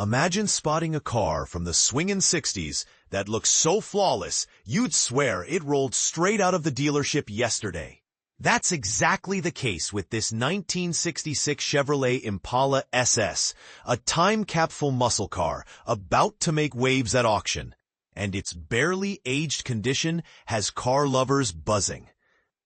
Imagine spotting a car from the swingin' 60s that looks so flawless, you'd swear it rolled straight out of the dealership yesterday. That's exactly the case with this 1966 Chevrolet Impala SS, a time-capsule muscle car about to make waves at auction. And its barely aged condition has car lovers buzzing.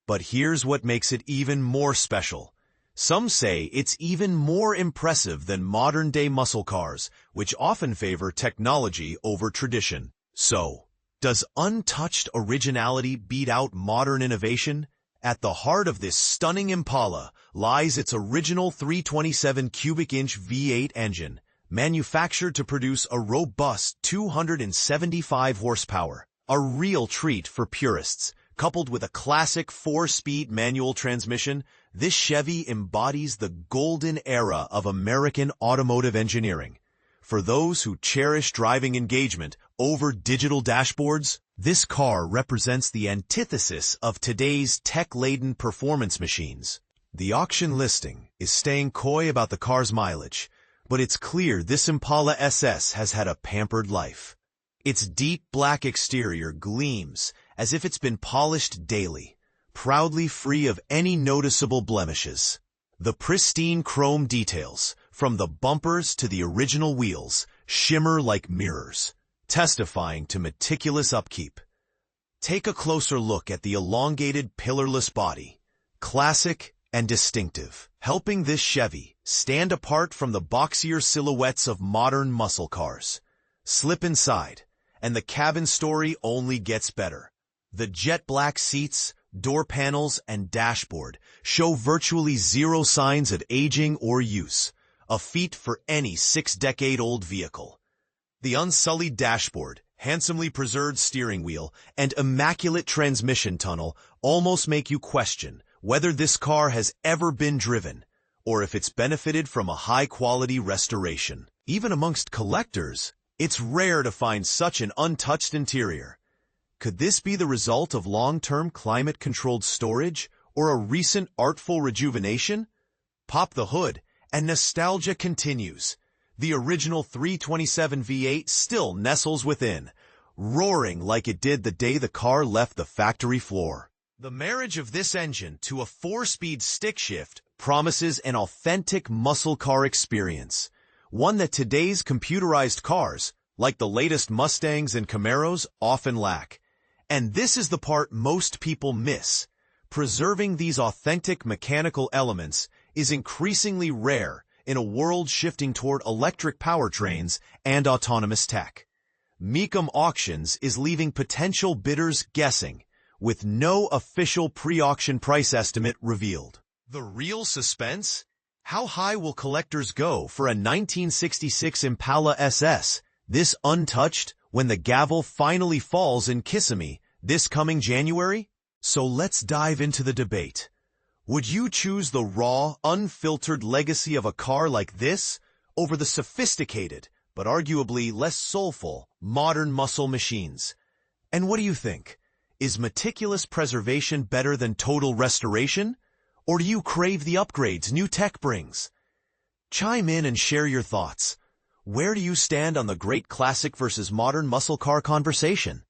But here's what makes it even more special. Some say it's even more impressive than modern-day muscle cars, which often favor technology over tradition. So, does untouched originality beat out modern innovation? At the heart of this stunning Impala lies its original 327 cubic inch V8 engine, manufactured to produce a robust 275 horsepower, a real treat for purists. Coupled with a classic 4-speed manual transmission, this Chevy embodies the golden era of American automotive engineering. For those who cherish driving engagement over digital dashboards, this car represents the antithesis of today's tech-laden performance machines. The auction listing is staying coy about the car's mileage, but it's clear this Impala SS has had a pampered life. Its deep black exterior gleams as if it's been polished daily, proudly free of any noticeable blemishes. The pristine chrome details, from the bumpers to the original wheels, shimmer like mirrors, testifying to meticulous upkeep. Take a closer look at the elongated pillarless body, classic and distinctive, helping this Chevy stand apart from the boxier silhouettes of modern muscle cars. Slip inside, and the cabin story only gets better. The jet black seats, door panels, and dashboard show virtually zero signs of aging or use, a feat for any 6-decade-old vehicle. The unsullied dashboard, handsomely preserved steering wheel, and immaculate transmission tunnel almost make you question whether this car has ever been driven, or if it's benefited from a high-quality restoration. Even amongst collectors, it's rare to find such an untouched interior. Could this be the result of long-term climate-controlled storage or a recent artful rejuvenation? Pop the hood, and nostalgia continues. The original 327 V8 still nestles within, roaring like it did the day the car left the factory floor. The marriage of this engine to a 4-speed stick shift promises an authentic muscle car experience, one that today's computerized cars, like the latest Mustangs and Camaros, often lack. And this is the part most people miss. Preserving these authentic mechanical elements is increasingly rare in a world shifting toward electric powertrains and autonomous tech. Mecum Auctions is leaving potential bidders guessing, with no official pre-auction price estimate revealed. The real suspense? How high will collectors go for a 1966 Impala SS, this untouched, when the gavel finally falls in Kissimmee this coming January? So let's dive into the debate. Would you choose the raw, unfiltered legacy of a car like this over the sophisticated, but arguably less soulful, modern muscle machines? And what do you think? Is meticulous preservation better than total restoration? Or do you crave the upgrades new tech brings? Chime in and share your thoughts. Where do you stand on the great classic versus modern muscle car conversation?